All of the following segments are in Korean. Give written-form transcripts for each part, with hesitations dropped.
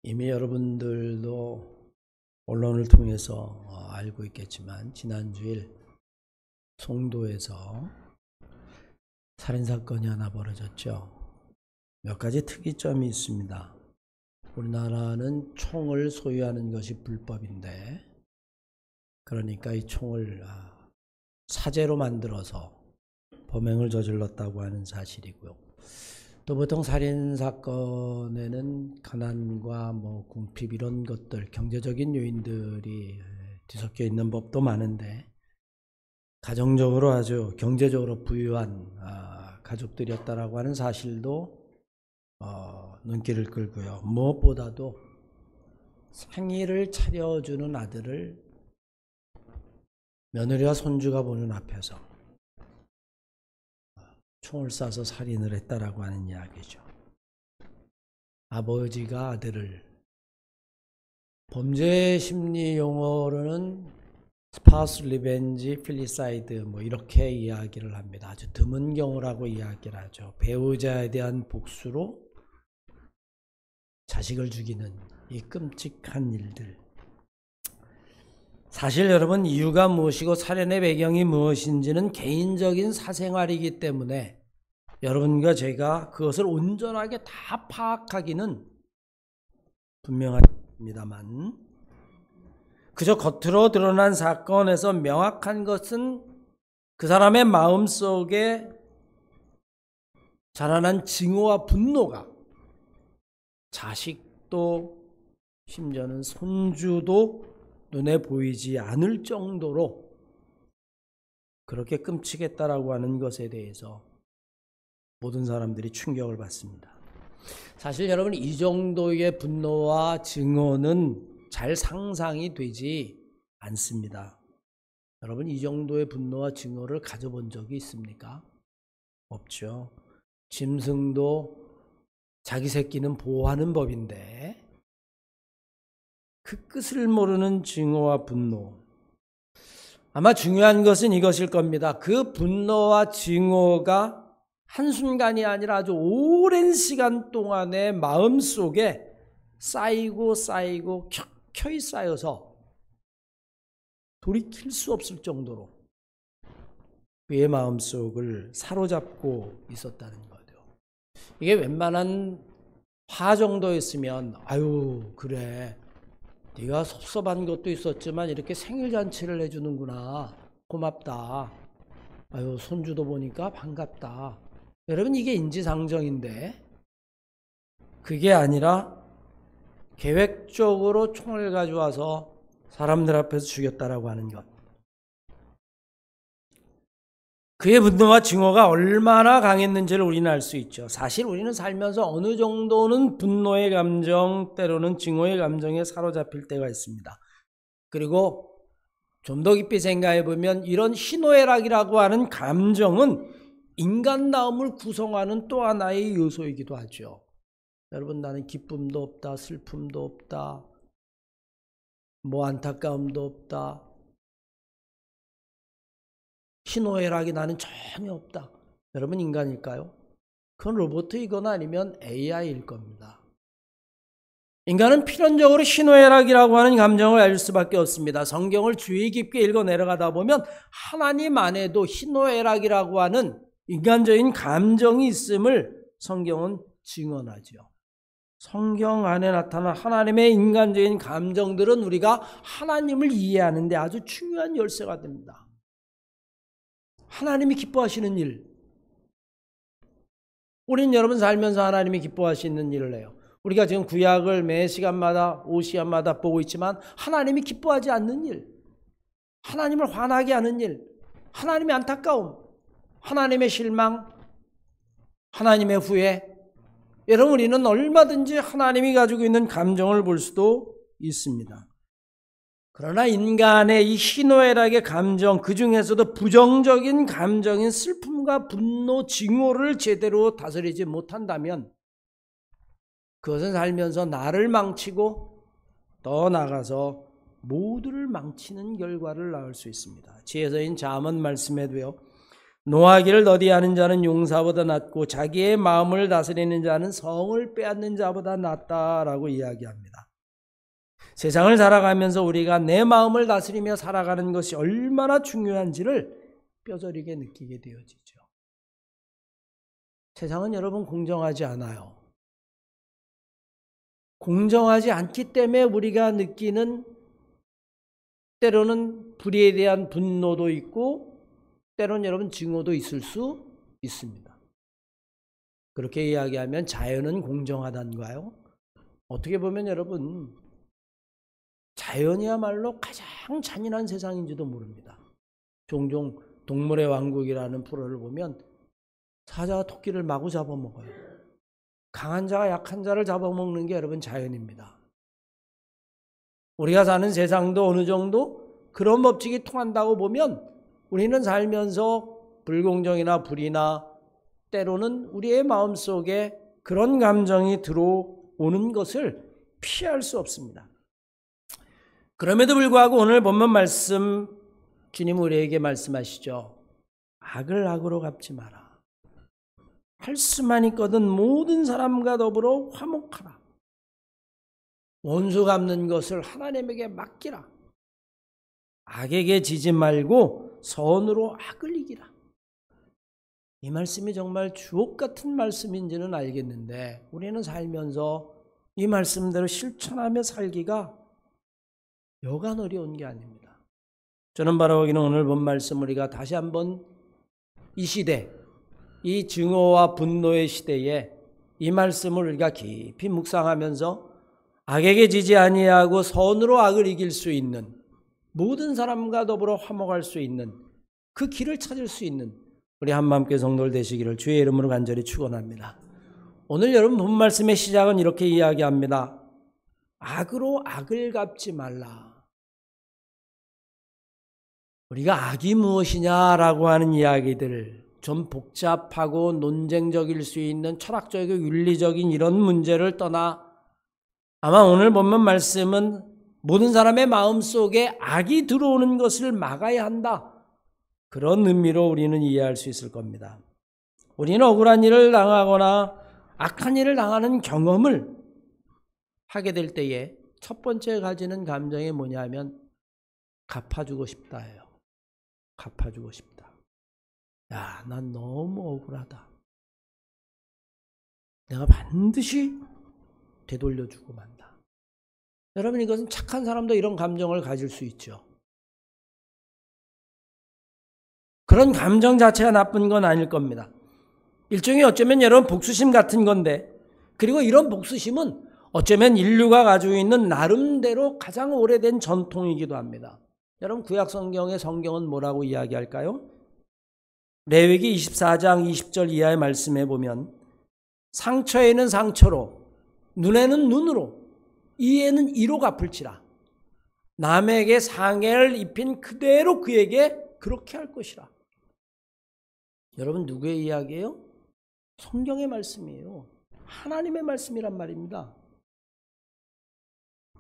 이미 여러분들도 언론을 통해서 알고 있겠지만 지난주일 송도에서 살인사건이 하나 벌어졌죠. 몇 가지 특이점이 있습니다. 우리나라는 총을 소유하는 것이 불법인데, 그러니까 이 총을 사제로 만들어서 범행을 저질렀다고 하는 사실이고요. 또 보통 살인사건에는 가난과 궁핍 이런 것들, 경제적인 요인들이 뒤섞여 있는 법도 많은데, 가정적으로 아주 경제적으로 부유한 가족들이었다라고 하는 사실도 눈길을 끌고요. 무엇보다도 생일을 차려주는 아들을 며느리와 손주가 보는 앞에서 총을 쏴서 살인을 했다라고 하는 이야기죠. 아버지가 아들을, 범죄 심리 용어로는 스파우스 리벤지, 필리사이드 이렇게 이야기를 합니다. 아주 드문 경우라고 이야기를 하죠. 배우자에 대한 복수로 자식을 죽이는 이 끔찍한 일들. 사실 여러분, 이유가 무엇이고 살인의 배경이 무엇인지는 개인적인 사생활이기 때문에 여러분과 제가 그것을 온전하게 다 파악하기는 분명합니다만, 그저 겉으로 드러난 사건에서 명확한 것은 그 사람의 마음속에 자라난 증오와 분노가 자식도 심지어는 손주도 눈에 보이지 않을 정도로 그렇게 끔찍했다라고 하는 것에 대해서 모든 사람들이 충격을 받습니다. 사실 여러분, 이 정도의 분노와 증오는 잘 상상이 되지 않습니다. 여러분, 이 정도의 분노와 증오를 가져본 적이 있습니까? 없죠. 짐승도 자기 새끼는 보호하는 법인데 그 끝을 모르는 증오와 분노. 아마 중요한 것은 이것일 겁니다. 그 분노와 증오가 한순간이 아니라 아주 오랜 시간 동안의 마음속에 쌓이고 켜켜이 쌓여서 돌이킬 수 없을 정도로 그의 마음속을 사로잡고 있었다는 거죠. 이게 웬만한 화 정도였으면 아유 그래, 네가 섭섭한 것도 있었지만 이렇게 생일잔치를 해주는구나, 고맙다, 아유 손주도 보니까 반갑다. 여러분, 이게 인지상정인데 그게 아니라 계획적으로 총을 가져와서 사람들 앞에서 죽였다라고 하는 것. 그의 분노와 증오가 얼마나 강했는지를 우리는 알 수 있죠. 사실 우리는 살면서 어느 정도는 분노의 감정, 때로는 증오의 감정에 사로잡힐 때가 있습니다. 그리고 좀 더 깊이 생각해 보면 이런 희노애락이라고 하는 감정은 인간다움을 구성하는 또 하나의 요소이기도 하죠. 여러분, 나는 기쁨도 없다, 슬픔도 없다, 안타까움도 없다, 희노애락이 나는 전혀 없다. 여러분, 인간일까요? 그건 로봇이거나 아니면 AI일 겁니다. 인간은 필연적으로 희노애락이라고 하는 감정을 알 수밖에 없습니다. 성경을 주의 깊게 읽어 내려가다 보면 하나님 안에도 희노애락이라고 하는 인간적인 감정이 있음을 성경은 증언하죠. 성경 안에 나타난 하나님의 인간적인 감정들은 우리가 하나님을 이해하는 데 아주 중요한 열쇠가 됩니다. 하나님이 기뻐하시는 일. 우리는 여러분 살면서 하나님이 기뻐하시는 일을 해요. 우리가 지금 구약을 매 시간마다 5시간마다 보고 있지만 하나님이 기뻐하지 않는 일, 하나님을 화나게 하는 일, 하나님의 안타까움, 하나님의 실망, 하나님의 후회. 여러분, 우리는 얼마든지 하나님이 가지고 있는 감정을 볼 수도 있습니다. 그러나 인간의 이 희노애락의 감정, 그 중에서도 부정적인 감정인 슬픔과 분노, 증오를 제대로 다스리지 못한다면 그것은 살면서 나를 망치고 더 나아가서 모두를 망치는 결과를 낳을 수 있습니다. 지혜서인 잠언 말씀에도요, 노하기를 더디하는 자는 용사보다 낫고 자기의 마음을 다스리는 자는 성을 빼앗는 자보다 낫다라고 이야기합니다. 세상을 살아가면서 우리가 내 마음을 다스리며 살아가는 것이 얼마나 중요한지를 뼈저리게 느끼게 되어지죠. 세상은 여러분 공정하지 않아요. 공정하지 않기 때문에 우리가 느끼는 때로는 불의에 대한 분노도 있고 때로는 여러분 증오도 있을 수 있습니다. 그렇게 이야기하면 자연은 공정하단가요? 어떻게 보면 여러분 자연이야말로 가장 잔인한 세상인지도 모릅니다. 종종 동물의 왕국이라는 프로를 보면 사자가 토끼를 마구 잡아먹어요. 강한 자가 약한 자를 잡아먹는 게 여러분 자연입니다. 우리가 사는 세상도 어느 정도 그런 법칙이 통한다고 보면 우리는 살면서 불공정이나 불의나 때로는 우리의 마음속에 그런 감정이 들어오는 것을 피할 수 없습니다. 그럼에도 불구하고 오늘 본문 말씀 주님 우리에게 말씀하시죠. 악을 악으로 갚지 마라. 할 수만 있거든 모든 사람과 더불어 화목하라. 원수 갚는 것을 하나님에게 맡기라. 악에게 지지 말고 선으로 악을 이기라. 이 말씀이 정말 주옥 같은 말씀인지는 알겠는데 우리는 살면서 이 말씀대로 실천하며 살기가 여간 어려운 게 아닙니다. 저는 바라보기는 오늘 본 말씀 우리가 다시 한번 이 시대, 이 증오와 분노의 시대에 이 말씀을 우리가 깊이 묵상하면서 악에게 지지 아니하고 선으로 악을 이길 수 있는 모든 사람과 더불어 화목할 수 있는 그 길을 찾을 수 있는 우리 한마음교회 성도들 되시기를 주의 이름으로 간절히 축원합니다. 오늘 여러분 본 말씀의 시작은 이렇게 이야기합니다. 악으로 악을 갚지 말라. 우리가 악이 무엇이냐라고 하는 이야기들 좀 복잡하고 논쟁적일 수 있는 철학적이고 윤리적인 이런 문제를 떠나 아마 오늘 본문 말씀은 모든 사람의 마음속에 악이 들어오는 것을 막아야 한다. 그런 의미로 우리는 이해할 수 있을 겁니다. 우리는 억울한 일을 당하거나 악한 일을 당하는 경험을 하게 될 때에 첫 번째 가지는 감정이 뭐냐면 갚아주고 싶다예요. 갚아주고 싶다. 야, 난 너무 억울하다. 내가 반드시 되돌려주고 만다. 여러분 이것은 착한 사람도 이런 감정을 가질 수 있죠. 그런 감정 자체가 나쁜 건 아닐 겁니다. 일종의 어쩌면 여러분 복수심 같은 건데 그리고 이런 복수심은 어쩌면 인류가 가지고 있는 나름대로 가장 오래된 전통이기도 합니다. 여러분 구약 성경의 성경은 뭐라고 이야기할까요? 레위기 24장 20절 이하의 말씀에 보면 상처에는 상처로 눈에는 눈으로 이에는 이로 갚을지라 남에게 상해를 입힌 그대로 그에게 그렇게 할 것이라. 여러분 누구의 이야기예요? 성경의 말씀이에요. 하나님의 말씀이란 말입니다.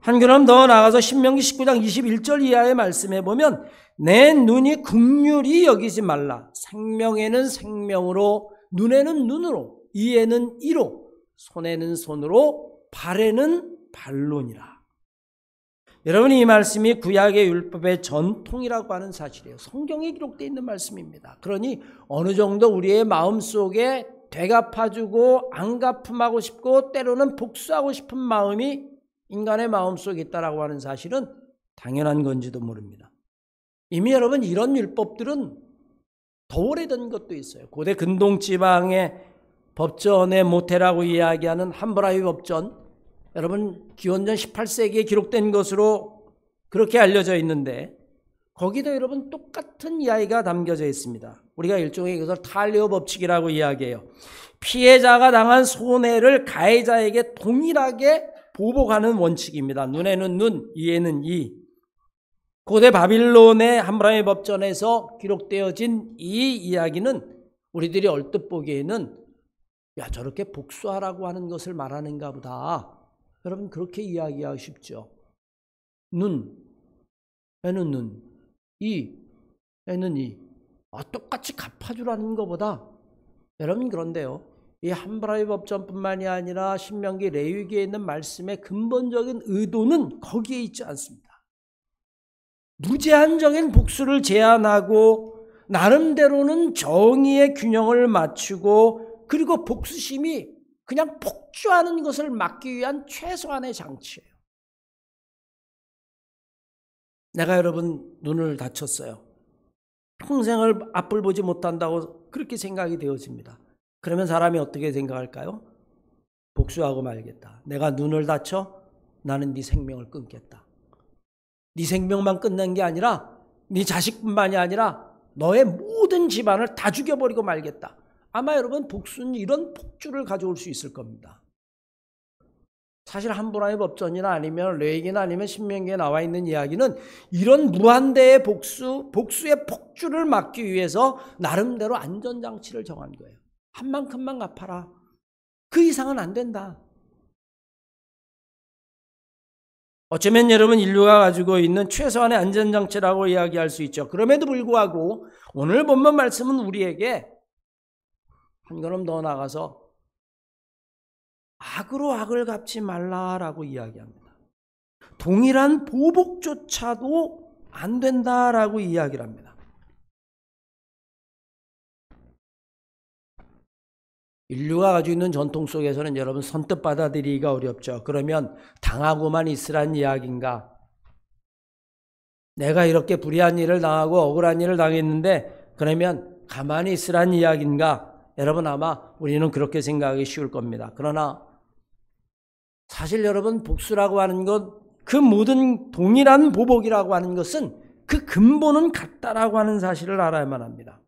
한 걸음 더 나가서 신명기 19장 21절 이하의 말씀에 보면 내 눈이 긍휼히 여기지 말라. 생명에는 생명으로 눈에는 눈으로 이에는 이로 손에는 손으로 발에는 발론이라. 여러분 이 말씀이 구약의 율법의 전통이라고 하는 사실이에요. 성경에 기록되어 있는 말씀입니다. 그러니 어느 정도 우리의 마음속에 되갚아주고 안 갚음하고 싶고 때로는 복수하고 싶은 마음이 인간의 마음속에 있다라고 하는 사실은 당연한 건지도 모릅니다. 이미 여러분 이런 율법들은 더 오래된 것도 있어요. 고대 근동지방의 법전의 모태라고 이야기하는 함무라비 법전, 여러분 기원전 18세기에 기록된 것으로 그렇게 알려져 있는데 거기도 여러분 똑같은 이야기가 담겨져 있습니다. 우리가 일종의 이것을 탈레오 법칙이라고 이야기해요. 피해자가 당한 손해를 가해자에게 동일하게 보복하는 원칙입니다. 눈에는 눈, 이에는 이. 고대 바빌론의 함무라비 법전에서 기록되어진 이 이야기는 우리들이 얼뜻 보기에는 야 저렇게 복수하라고 하는 것을 말하는가 보다. 여러분 그렇게 이야기하기 쉽죠. 눈, 에는 눈, 이, 에는 이. 똑같이 갚아주라는 것보다 여러분 그런데요. 이 함부라비 법전뿐만이 아니라 신명기 레위기에 있는 말씀의 근본적인 의도는 거기에 있지 않습니다. 무제한적인 복수를 제한하고 나름대로는 정의의 균형을 맞추고 그리고 복수심이 그냥 폭주하는 것을 막기 위한 최소한의 장치예요. 내가 여러분 눈을 다쳤어요. 평생을 앞을 보지 못한다고 그렇게 생각이 되어집니다. 그러면 사람이 어떻게 생각할까요? 복수하고 말겠다. 내가 눈을 다쳐? 나는 네 생명을 끊겠다. 네 생명만 끊는 게 아니라 네 자식뿐만이 아니라 너의 모든 집안을 다 죽여버리고 말겠다. 아마 여러분 복수는 이런 폭주를 가져올 수 있을 겁니다. 사실 함부라비 법전이나 아니면 레위기나 아니면 신명기에 나와 있는 이야기는 이런 무한대의 복수의 폭주를 막기 위해서 나름대로 안전장치를 정한 거예요. 한 만큼만 갚아라. 그 이상은 안 된다. 어쩌면 여러분 인류가 가지고 있는 최소한의 안전장치라고 이야기할 수 있죠. 그럼에도 불구하고 오늘 본문 말씀은 우리에게 한 걸음 더 나가서 악으로 악을 갚지 말라라고 이야기합니다. 동일한 보복조차도 안 된다라고 이야기를 합니다. 인류가 가지고 있는 전통 속에서는 여러분 선뜻 받아들이기가 어렵죠. 그러면 당하고만 있으란 이야기인가? 내가 이렇게 불의한 일을 당하고 억울한 일을 당했는데 그러면 가만히 있으란 이야기인가? 여러분 아마 우리는 그렇게 생각하기 쉬울 겁니다. 그러나 사실 여러분 복수라고 하는 것, 그 모든 동일한 보복이라고 하는 것은 그 근본은 같다라고 하는 사실을 알아야만 합니다.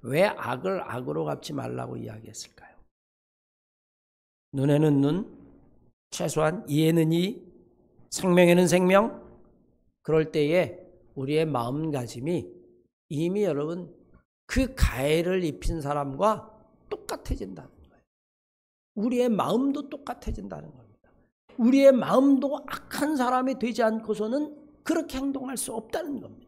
왜 악을 악으로 갚지 말라고 이야기했을까요? 눈에는 눈, 최소한 이에는 이, 생명에는 생명. 그럴 때에 우리의 마음가짐이 이미 여러분 그 가해를 입힌 사람과 똑같아진다는 거예요. 우리의 마음도 똑같아진다는 겁니다. 우리의 마음도 악한 사람이 되지 않고서는 그렇게 행동할 수 없다는 겁니다.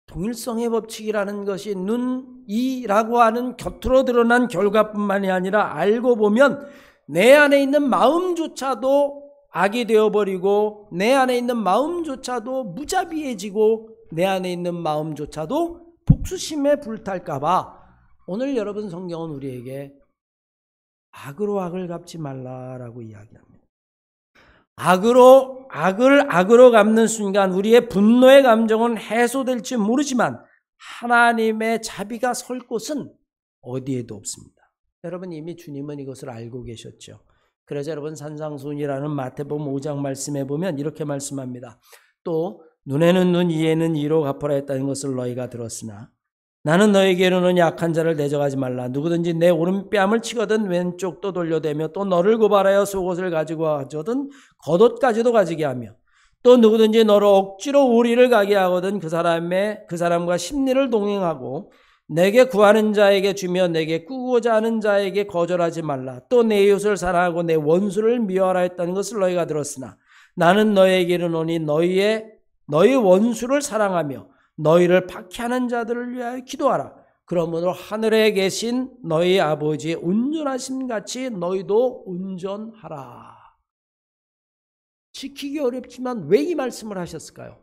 동일성의 법칙이라는 것이 눈, 이라고 하는 겉으로 드러난 결과뿐만이 아니라 알고 보면 내 안에 있는 마음조차도 악이 되어버리고 내 안에 있는 마음조차도 무자비해지고 내 안에 있는 마음조차도 복수심에 불탈까 봐 오늘 여러분 성경은 우리에게 악으로 악을 갚지 말라라고 이야기합니다. 악으로 갚는 순간 우리의 분노의 감정은 해소될지 모르지만 하나님의 자비가 설 곳은 어디에도 없습니다. 여러분 이미 주님은 이것을 알고 계셨죠. 그래서 여러분 산상수훈이라는 마태복음 5장 말씀에 보면 이렇게 말씀합니다. 또 눈에는 눈, 이에는 이로 갚아라 했다는 것을 너희가 들었으나 나는 너에게 이르노니 악한 자를 대적하지 말라. 누구든지 내 오른뺨을 치거든 왼쪽도 돌려대며 또 너를 고발하여 속옷을 가지고 가져든 겉옷까지도 가지게 하며 또 누구든지 너를 억지로 우리를 가게 하거든 그 사람과 심리를 동행하고 내게 구하는 자에게 주며 내게 꾸고자 하는 자에게 거절하지 말라. 또 내 이웃을 사랑하고 내 원수를 미워하라 했다는 것을 너희가 들었으나 나는 너에게 이르노니 너희 원수를 사랑하며 너희를 박해하는 자들을 위하여 기도하라. 그러므로 하늘에 계신 너희 아버지의 온전하심 같이 너희도 온전하라. 지키기 어렵지만 왜 이 말씀을 하셨을까요?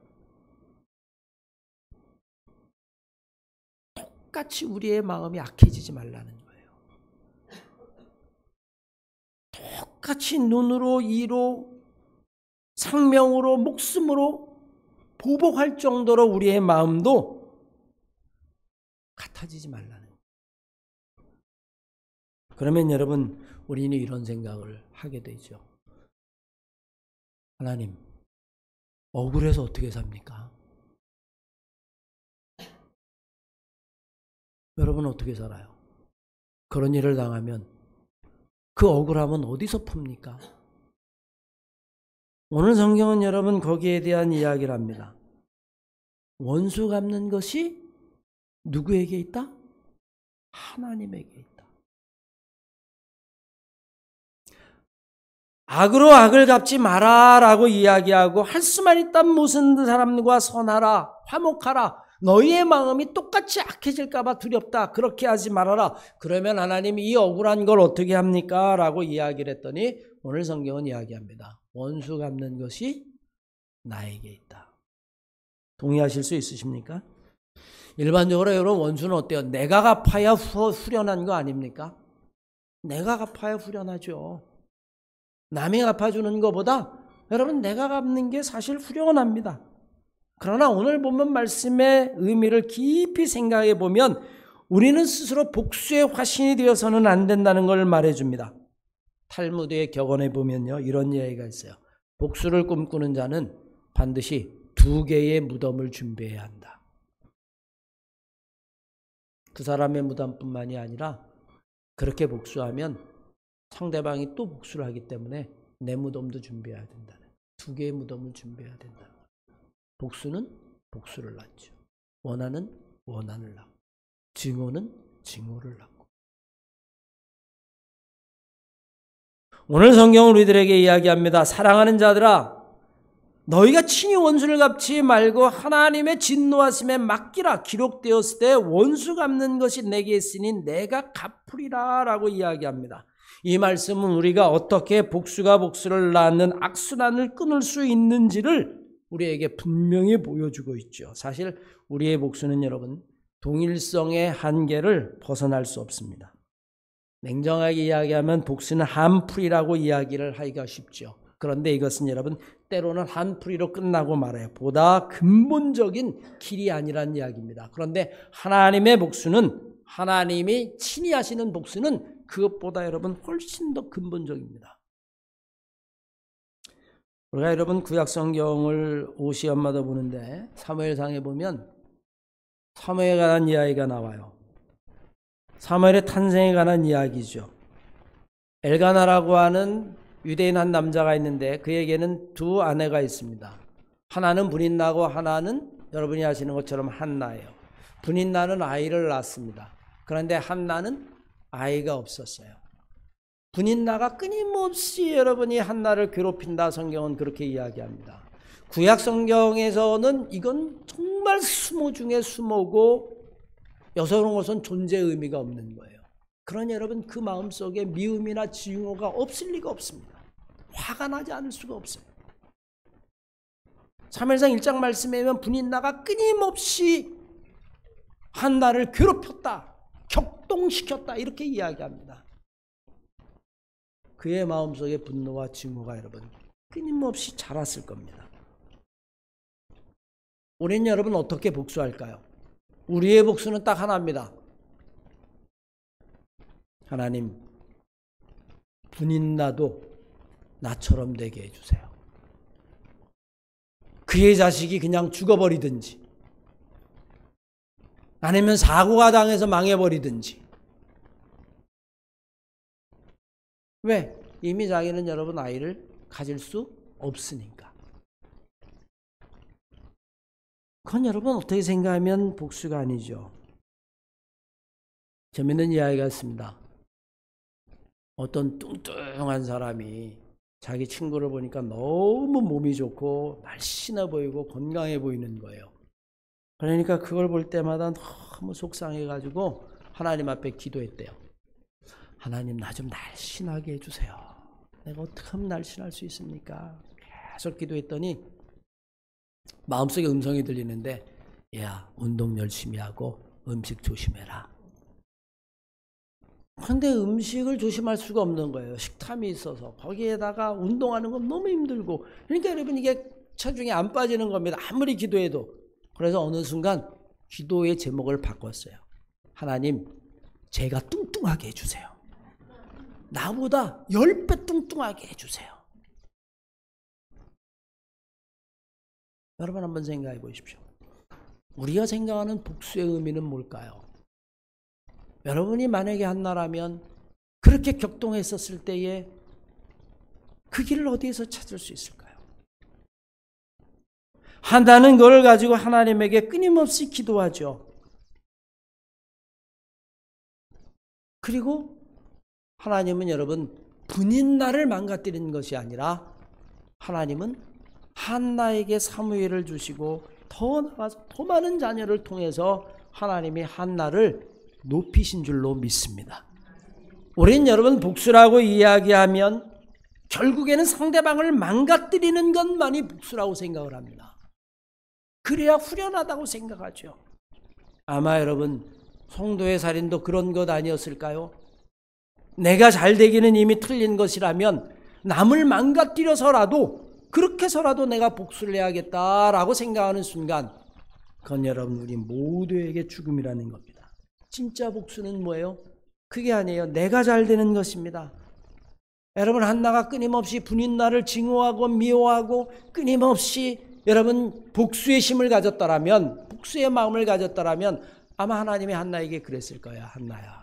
똑같이 우리의 마음이 악해지지 말라는 거예요. 똑같이 눈으로, 이로, 생명으로, 목숨으로 보복할 정도로 우리의 마음도 같아지지 말라는 거예요. 그러면 여러분 우리는 이런 생각을 하게 되죠. 하나님, 억울해서 어떻게 삽니까? 여러분 어떻게 살아요? 그런 일을 당하면 그 억울함은 어디서 풉니까? 오늘 성경은 여러분 거기에 대한 이야기를 합니다. 원수 갚는 것이 누구에게 있다? 하나님에게 있다. 악으로 악을 갚지 마라 라고 이야기하고 할 수만 있다면 모든 사람과 선하라, 화목하라. 너희의 마음이 똑같이 악해질까 봐 두렵다. 그렇게 하지 말아라. 그러면 하나님이 이 억울한 걸 어떻게 합니까? 라고 이야기를 했더니 오늘 성경은 이야기합니다. 원수 갚는 것이 나에게 있다. 동의하실 수 있으십니까? 일반적으로 여러분 원수는 어때요? 내가 갚아야 후련한 거 아닙니까? 내가 갚아야 후련하죠. 남이 갚아주는 것보다 여러분 내가 갚는 게 사실 후련합니다. 그러나 오늘 보면 말씀의 의미를 깊이 생각해 보면 우리는 스스로 복수의 화신이 되어서는 안 된다는 걸 말해줍니다. 탈무드의 격언에 보면요 이런 이야기가 있어요. 복수를 꿈꾸는 자는 반드시 2개의 무덤을 준비해야 한다. 그 사람의 무덤뿐만이 아니라 그렇게 복수하면 상대방이 또 복수를 하기 때문에 내 무덤도 준비해야 된다. 2개의 무덤을 준비해야 된다. 복수는 복수를 낳죠. 원한은 원한을 낳고 증오는 증오를 낳고. 오늘 성경은 우리들에게 이야기합니다. 사랑하는 자들아 너희가 친히 원수를 갚지 말고 하나님의 진노하심에 맡기라. 기록되었을 때 원수 갚는 것이 내게 있으니 내가 갚으리라 라고 이야기합니다. 이 말씀은 우리가 어떻게 복수가 복수를 낳는 악순환을 끊을 수 있는지를 우리에게 분명히 보여주고 있죠. 사실 우리의 복수는 여러분 동일성의 한계를 벗어날 수 없습니다. 냉정하게 이야기하면 복수는 한풀이라고 이야기를 하기가 쉽죠. 그런데 이것은 여러분 때로는 한풀이로 끝나고 말아요. 보다 근본적인 길이 아니란 이야기입니다. 그런데 하나님의 복수는 하나님이 친히 하시는 복수는 그것보다 여러분 훨씬 더 근본적입니다. 우리가 여러분 구약 성경을 오시엄마다 보는데 사무엘상에 보면 사무엘에 관한 이야기가 나와요. 사무엘의 탄생에 관한 이야기죠. 엘가나라고 하는 유대인 한 남자가 있는데 그에게는 2 아내가 있습니다. 하나는 분인나고 하나는 여러분이 아시는 것처럼 한나예요. 분인나는 아이를 낳았습니다. 그런데 한나는 아이가 없었어요. 분인나가 끊임없이 여러분이 한나를 괴롭힌다. 성경은 그렇게 이야기합니다. 구약 성경에서는 이건 정말 수모 중에 수모고 여성으로서는 존재 의미가 없는 거예요. 그러니 여러분 그 마음속에 미움이나 증오가 없을 리가 없습니다. 화가 나지 않을 수가 없어요. 사무엘상 1장 말씀에 보면 분인나가 끊임없이 한나를 괴롭혔다. 격동시켰다. 이렇게 이야기합니다. 그의 마음속에 분노와 증오가 여러분 끊임없이 자랐을 겁니다. 우리는 여러분 어떻게 복수할까요? 우리의 복수는 딱 하나입니다. 하나님, 분인나도 나처럼 되게 해주세요. 그의 자식이 그냥 죽어버리든지 아니면 사고가 당해서 망해버리든지. 왜? 이미 자기는 여러분 아이를 가질 수 없으니까. 그건 여러분 어떻게 생각하면 복수가 아니죠. 재밌는 이야기가 있습니다. 어떤 뚱뚱한 사람이 자기 친구를 보니까 너무 몸이 좋고 날씬해 보이고 건강해 보이는 거예요. 그러니까 그걸 볼 때마다 너무 속상해가지고 하나님 앞에 기도했대요. 하나님 나 좀 날씬하게 해주세요. 내가 어떻게 하면 날씬할 수 있습니까? 계속 기도했더니 마음속에 음성이 들리는데 야 운동 열심히 하고 음식 조심해라. 그런데 음식을 조심할 수가 없는 거예요. 식탐이 있어서. 거기에다가 운동하는 건 너무 힘들고. 그러니까 여러분 이게 체중이 안 빠지는 겁니다. 아무리 기도해도. 그래서 어느 순간 기도의 제목을 바꿨어요. 하나님 제가 뚱뚱하게 해주세요. 나보다 10배 뚱뚱하게 해주세요. 여러분 한번 생각해 보십시오. 우리가 생각하는 복수의 의미는 뭘까요? 여러분이 만약에 한나라면 그렇게 격동했었을 때에 그 길을 어디에서 찾을 수 있을까요? 한나는 그걸 가지고 하나님에게 끊임없이 기도하죠. 그리고 하나님은 여러분 분인나를 망가뜨리는 것이 아니라 하나님은 한나에게 사무엘을 주시고 더 나아가서 더 많은 자녀를 통해서 하나님이 한나를 높이신 줄로 믿습니다. 우린 여러분 복수라고 이야기하면 결국에는 상대방을 망가뜨리는 것만이 복수라고 생각을 합니다. 그래야 후련하다고 생각하죠. 아마 여러분 성도의 살인도 그런 것 아니었을까요? 내가 잘 되기는 이미 틀린 것이라면 남을 망가뜨려서라도 그렇게 해서라도 내가 복수를 해야겠다라고 생각하는 순간 그건 여러분 우리 모두에게 죽음이라는 겁니다. 진짜 복수는 뭐예요? 그게 아니에요. 내가 잘 되는 것입니다. 여러분 한나가 끊임없이 분인나를 증오하고 미워하고 끊임없이 여러분 복수의 심을 가졌다라면 복수의 마음을 가졌다라면 아마 하나님이 한나에게 그랬을 거야. 한나야,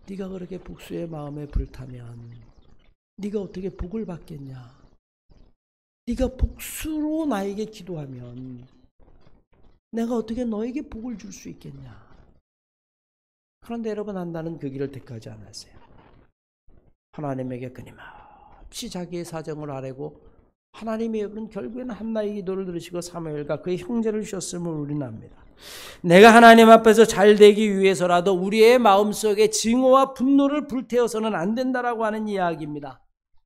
네가 그렇게 복수의 마음에 불타면 네가 어떻게 복을 받겠냐? 네가 복수로 나에게 기도하면 내가 어떻게 너에게 복을 줄 수 있겠냐? 그런데 여러분 한나는 그 길을 택하지 않았어요. 하나님에게 끊임없이 자기의 사정을 아뢰고 하나님이 여러분 결국에는 한나의 기도를 들으시고 사무엘과 그의 형제를 주셨음을 우리는 압니다. 내가 하나님 앞에서 잘 되기 위해서라도 우리의 마음속에 증오와 분노를 불태워서는 안 된다라고 하는 이야기입니다.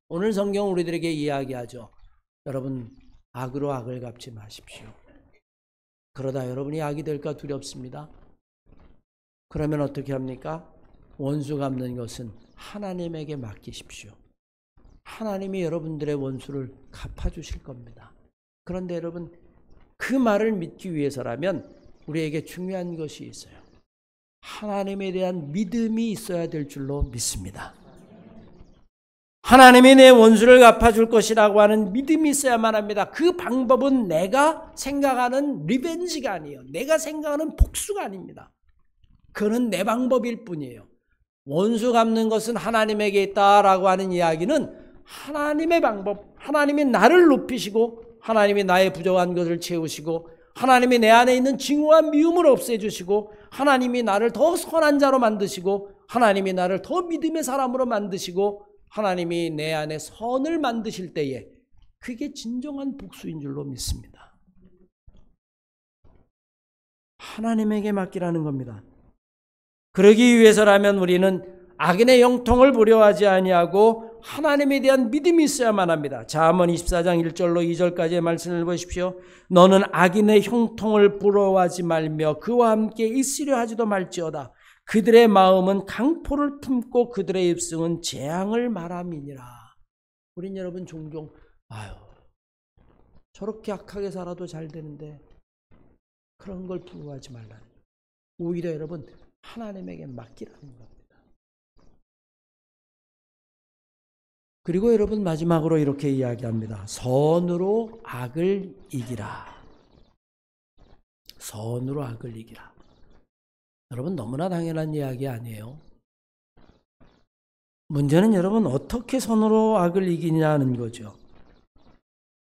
오늘 성경 우리들에게 이야기하죠. 여러분 악으로 악을 갚지 마십시오. 그러다 여러분이 악이 될까 두렵습니다. 그러면 어떻게 합니까? 원수 갚는 것은 하나님에게 맡기십시오. 하나님이 여러분들의 원수를 갚아주실 겁니다. 그런데 여러분 그 말을 믿기 위해서라면 우리에게 중요한 것이 있어요. 하나님에 대한 믿음이 있어야 될 줄로 믿습니다. 하나님이 내 원수를 갚아줄 것이라고 하는 믿음이 있어야만 합니다. 그 방법은 내가 생각하는 리벤지가 아니에요. 내가 생각하는 복수가 아닙니다. 그는 내 방법일 뿐이에요. 원수 갚는 것은 하나님에게 있다라고 하는 이야기는 하나님의 방법, 하나님이 나를 높이시고 하나님이 나의 부족한 것을 채우시고 하나님이 내 안에 있는 증오와 미움을 없애주시고 하나님이 나를 더 선한 자로 만드시고 하나님이 나를 더 믿음의 사람으로 만드시고 하나님이 내 안에 선을 만드실 때에 그게 진정한 복수인 줄로 믿습니다. 하나님에게 맡기라는 겁니다. 그러기 위해서라면 우리는 악인의 형통을 보려하지 아니하고 하나님에 대한 믿음이 있어야만 합니다. 잠언 24장 1절로 2절까지의 말씀을 보십시오. 너는 악인의 형통을 부러워하지 말며 그와 함께 있으려 하지도 말지어다. 그들의 마음은 강포를 품고 그들의 입술은 재앙을 말함이니라. 우린 여러분 종종 저렇게 악하게 살아도 잘 되는데 그런 걸 부러워하지 말라는 거예요. 오히려 여러분 하나님에게 맡기라는 겁니다. 그리고 여러분 마지막으로 이렇게 이야기합니다. 선으로 악을 이기라. 선으로 악을 이기라. 여러분 너무나 당연한 이야기 아니에요. 문제는 여러분 어떻게 선으로 악을 이기냐는 거죠.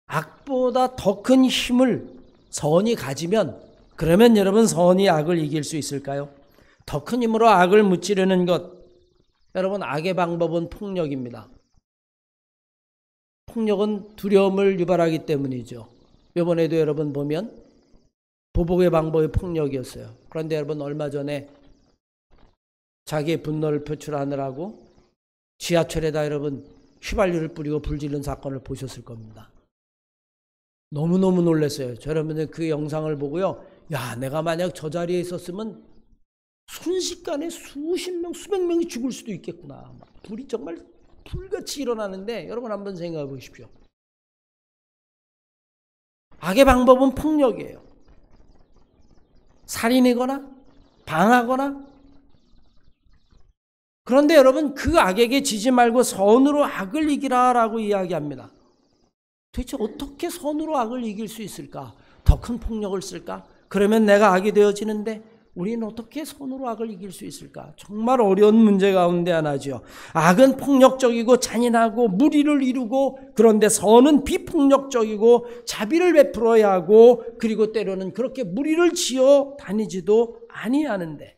악보다 더 큰 힘을 선이 가지면 그러면 여러분 선이 악을 이길 수 있을까요? 더 큰 힘으로 악을 무찌르는 것, 여러분 악의 방법은 폭력입니다. 폭력은 두려움을 유발하기 때문이죠. 이번에도 여러분 보면 보복의 방법이 폭력이었어요. 그런데 여러분 얼마 전에 자기의 분노를 표출하느라고 지하철에다 여러분 휘발유를 뿌리고 불지른 사건을 보셨을 겁니다. 너무너무 놀랐어요. 여러분들 그 영상을 보고요. 야, 내가 만약 저 자리에 있었으면 순식간에 수십 명, 수백 명이 죽을 수도 있겠구나. 불이 정말 불같이 일어나는데 여러분 한번 생각해 보십시오. 악의 방법은 폭력이에요. 살인이거나 방하거나. 그런데 여러분 그 악에게 지지 말고 선으로 악을 이기라라고 이야기합니다. 도대체 어떻게 선으로 악을 이길 수 있을까? 더 큰 폭력을 쓸까? 그러면 내가 악이 되어지는데 우리는 어떻게 선으로 악을 이길 수 있을까? 정말 어려운 문제 가운데 하나죠. 악은 폭력적이고 잔인하고 무리를 이루고 그런데 선은 비폭력적이고 자비를 베풀어야 하고 그리고 때로는 그렇게 무리를 지어 다니지도 아니하는데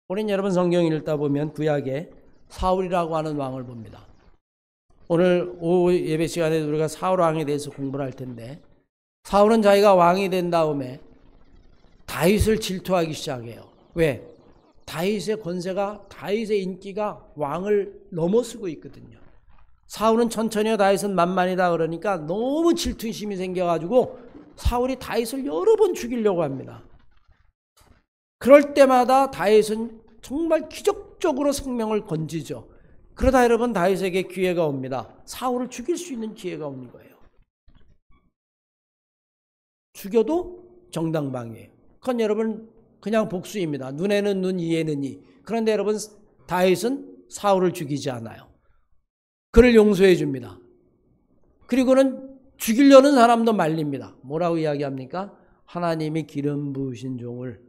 우린 여러분 성경 읽다 보면 구약에 사울이라고 하는 왕을 봅니다. 오늘 오후 예배 시간에 우리가 사울 왕에 대해서 공부를 할 텐데, 사울은 자기가 왕이 된 다음에 다윗을 질투하기 시작해요. 왜? 다윗의 권세가, 다윗의 인기가 왕을 넘어서고 있거든요. 사울은 천천히요, 다윗은 만만이다 그러니까 너무 질투심이 생겨가지고 사울이 다윗을 여러 번 죽이려고 합니다. 그럴 때마다 다윗은 정말 기적적으로 생명을 건지죠. 그러다 여러분 다윗에게 기회가 옵니다. 사울을 죽일 수 있는 기회가 오는 거예요. 죽여도 정당방위예요. 그건 여러분 그냥 복수입니다. 눈에는 눈, 이에는 이. 그런데 여러분 다윗은 사울을 죽이지 않아요. 그를 용서해 줍니다. 그리고는 죽이려는 사람도 말립니다. 뭐라고 이야기합니까? 하나님이 기름 부으신 종을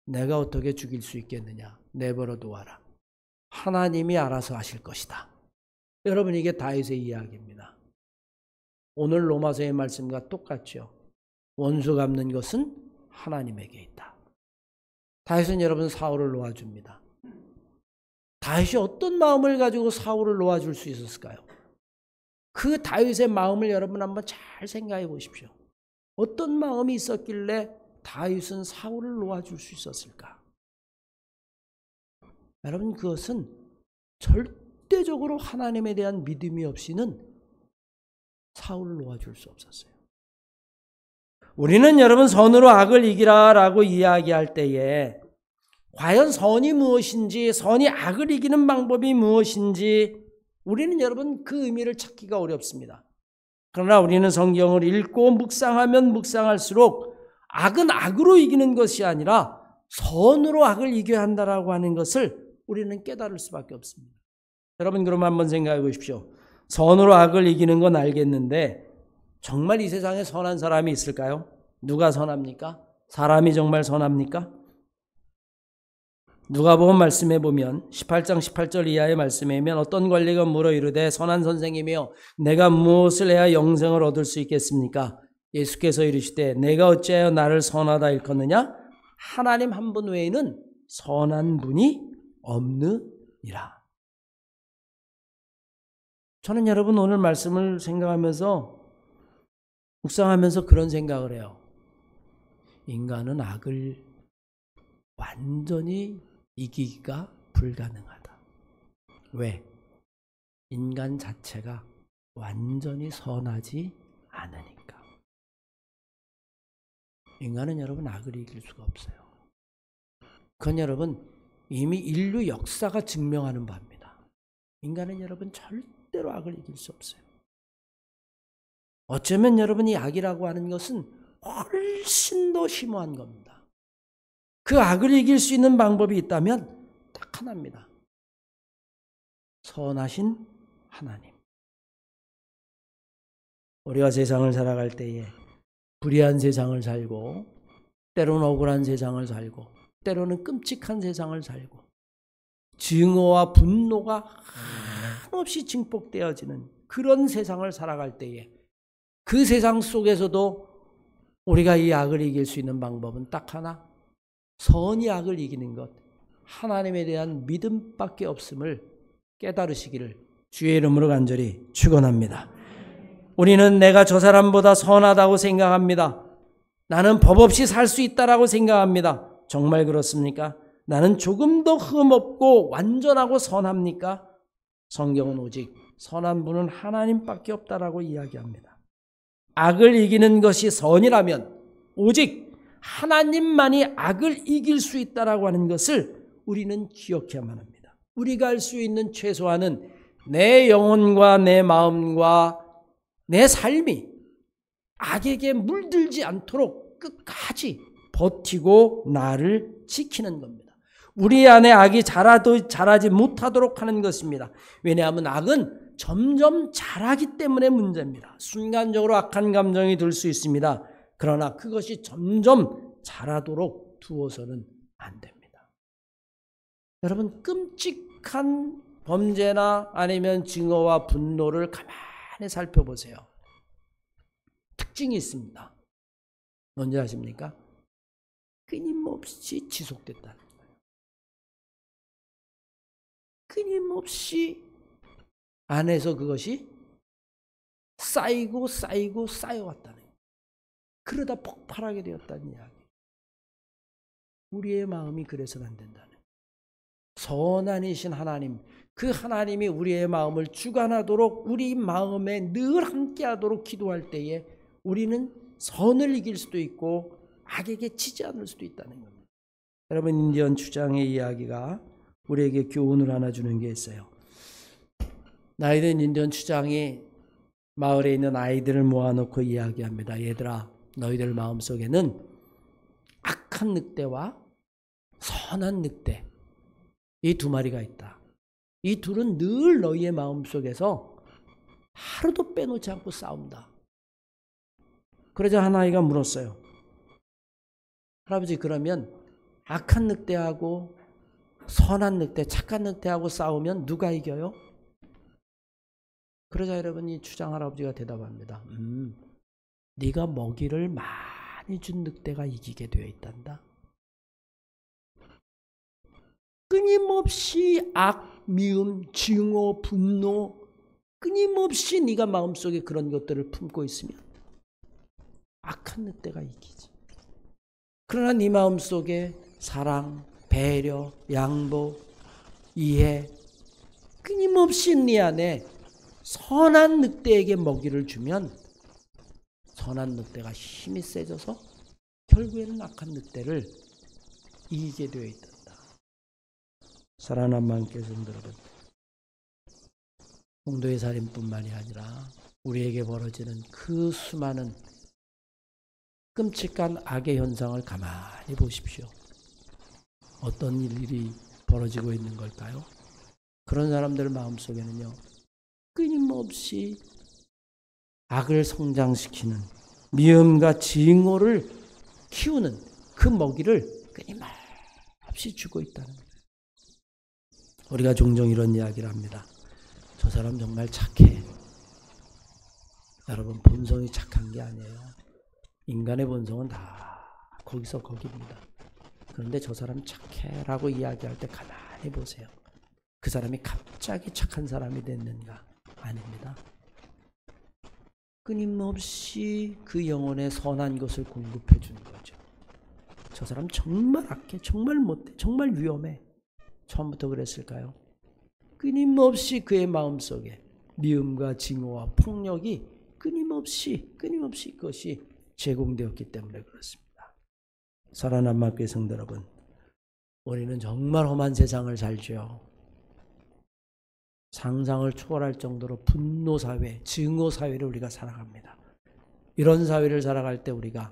내가 어떻게 죽일 수 있겠느냐. 내버려 두어라. 하나님이 알아서 하실 것이다. 여러분 이게 다윗의 이야기입니다. 오늘 로마서의 말씀과 똑같죠. 원수 갚는 것은 하나님에게 있다. 다윗은 여러분 사울을 놓아줍니다. 다윗이 어떤 마음을 가지고 사울을 놓아줄 수 있었을까요? 그 다윗의 마음을 여러분 한번 잘 생각해 보십시오. 어떤 마음이 있었길래 다윗은 사울을 놓아줄 수 있었을까? 여러분 그것은 절대적으로 하나님에 대한 믿음이 없이는 사울을 놓아줄 수 없었어요. 우리는 여러분 선으로 악을 이기라라고 이야기할 때에 과연 선이 무엇인지, 선이 악을 이기는 방법이 무엇인지 우리는 여러분 그 의미를 찾기가 어렵습니다. 그러나 우리는 성경을 읽고 묵상하면 묵상할수록 악은 악으로 이기는 것이 아니라 선으로 악을 이겨야 한다라고 하는 것을 우리는 깨달을 수밖에 없습니다. 여러분 그럼 한번 생각해 보십시오. 선으로 악을 이기는 건 알겠는데 정말 이 세상에 선한 사람이 있을까요? 누가 선합니까? 사람이 정말 선합니까? 누가복음 말씀해 보면 18장 18절 이하의 말씀에 보면 어떤 관리가 물어 이르되 선한 선생이며 내가 무엇을 해야 영생을 얻을 수 있겠습니까? 예수께서 이르시되 내가 어찌하여 나를 선하다 일컫느냐? 하나님 한 분 외에는 선한 분이 없느니라. 저는 여러분 오늘 말씀을 생각하면서 묵상하면서 그런 생각을 해요. 인간은 악을 완전히 이기기가 불가능하다. 왜? 인간 자체가 완전히 선하지 않으니까. 인간은 여러분 악을 이길 수가 없어요. 그건 여러분 이미 인류 역사가 증명하는 바입니다. 인간은 여러분 절대로 악을 이길 수 없어요. 어쩌면 여러분 이 악이라고 하는 것은 훨씬 더 심오한 겁니다. 그 악을 이길 수 있는 방법이 있다면 딱 하나입니다. 선하신 하나님. 우리가 세상을 살아갈 때에 불의한 세상을 살고 때로는 억울한 세상을 살고 때로는 끔찍한 세상을 살고 증오와 분노가 한없이 증폭되어지는 그런 세상을 살아갈 때에 그 세상 속에서도 우리가 이 악을 이길 수 있는 방법은 딱 하나, 선이 악을 이기는 것, 하나님에 대한 믿음밖에 없음을 깨달으시기를 주의 이름으로 간절히 축원합니다. 우리는 내가 저 사람보다 선하다고 생각합니다. 나는 법 없이 살 수 있다라고 생각합니다. 정말 그렇습니까? 나는 조금 더 흠없고 완전하고 선합니까? 성경은 오직 선한 분은 하나님밖에 없다라고 이야기합니다. 악을 이기는 것이 선이라면 오직 하나님만이 악을 이길 수 있다라고 하는 것을 우리는 기억해야만 합니다. 우리가 할 수 있는 최소한은 내 영혼과 내 마음과 내 삶이 악에게 물들지 않도록 끝까지 버티고 나를 지키는 겁니다. 우리 안에 악이 자라지 못하도록 하는 것입니다. 왜냐하면 악은 점점 자라기 때문에 문제입니다. 순간적으로 악한 감정이 들 수 있습니다. 그러나 그것이 점점 자라도록 두어서는 안 됩니다. 여러분 끔찍한 범죄나 아니면 증오와 분노를 가만히 살펴보세요. 특징이 있습니다. 뭔지 아십니까? 끊임없이 지속됐다는 거예요. 끊임없이 안에서 그것이 쌓이고 쌓이고 쌓여왔다는 거예요. 그러다 폭발하게 되었다는 이야기. 우리의 마음이 그래서는 안 된다는 거예요. 선한이신 하나님, 그 하나님이 우리의 마음을 주관하도록 우리 마음에 늘 함께하도록 기도할 때에 우리는 선을 이길 수도 있고 악에게 지지 않을 수도 있다는 겁니다. 여러분, 인디언 주장의 이야기가 우리에게 교훈을 하나 주는 게 있어요. 나이든 인디언 주장이 마을에 있는 아이들을 모아놓고 이야기합니다. 얘들아, 너희들 마음속에는 악한 늑대와 선한 늑대, 이 두 마리가 있다. 이 둘은 늘 너희의 마음속에서 하루도 빼놓지 않고 싸운다. 그러자 한 아이가 물었어요. 할아버지, 그러면 악한 늑대하고 선한 늑대, 착한 늑대하고 싸우면 누가 이겨요? 그러자 여러분이 주장 할아버지가 대답합니다. 네가 먹이를 많이 준 늑대가 이기게 되어 있단다. 끊임없이 악, 미움, 증오, 분노, 끊임없이 네가 마음속에 그런 것들을 품고 있으면 악한 늑대가 이기지. 그러나 네 마음속에 사랑, 배려, 양보, 이해, 끊임없이 네 안에 선한 늑대에게 먹이를 주면 선한 늑대가 힘이 세져서 결국에는 악한 늑대를 이기게 되어 있다. 사랑하는 마음께 성도 여러분, 홍도의 살인뿐만이 아니라 우리에게 벌어지는 그 수많은 끔찍한 악의 현상을 가만히 보십시오. 어떤 일이 벌어지고 있는 걸까요? 그런 사람들 마음속에는요, 끊임없이 악을 성장시키는 미움과 증오를 키우는 그 먹이를 끊임없이 주고 있다는 거예요. 우리가 종종 이런 이야기를 합니다. 저 사람 정말 착해. 여러분, 본성이 착한 게 아니에요. 인간의 본성은 다 거기서 거기입니다. 그런데 저 사람 착해 라고 이야기할 때 가만히 보세요. 그 사람이 갑자기 착한 사람이 됐는가? 아닙니다. 끊임없이 그 영혼의 선한 것을 공급해 주는 거죠. 저 사람 정말 악해, 정말 못돼, 정말 위험해. 처음부터 그랬을까요? 끊임없이 그의 마음속에 미움과 증오와 폭력이 끊임없이 그것이 제공되었기 때문에 그렇습니다. 사랑하는 마음의 성도 여러분, 우리는 정말 험한 세상을 살죠. 상상을 초월할 정도로 분노 사회, 증오 사회를 우리가 살아갑니다. 이런 사회를 살아갈 때 우리가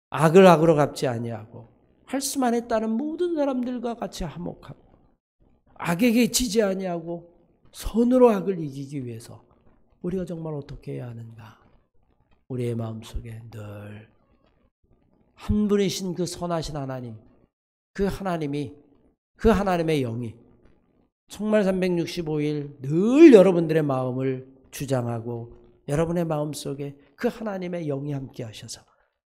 악을 악으로 갚지 아니하고 할 수만 했다는 모든 사람들과 같이 화목하고 악에게 지지 아니하고 선으로 악을 이기기 위해서 우리가 정말 어떻게 해야 하는가? 우리의 마음속에 늘 한 분이신 그 선하신 하나님, 그 하나님의 영이 정말 365일 늘 여러분들의 마음을 주장하고 여러분의 마음속에 그 하나님의 영이 함께 하셔서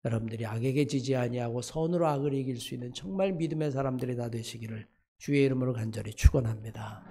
여러분들이 악에게 지지 아니하고 선으로 악을 이길 수 있는 정말 믿음의 사람들이 다 되시기를 주의 이름으로 간절히 축원합니다.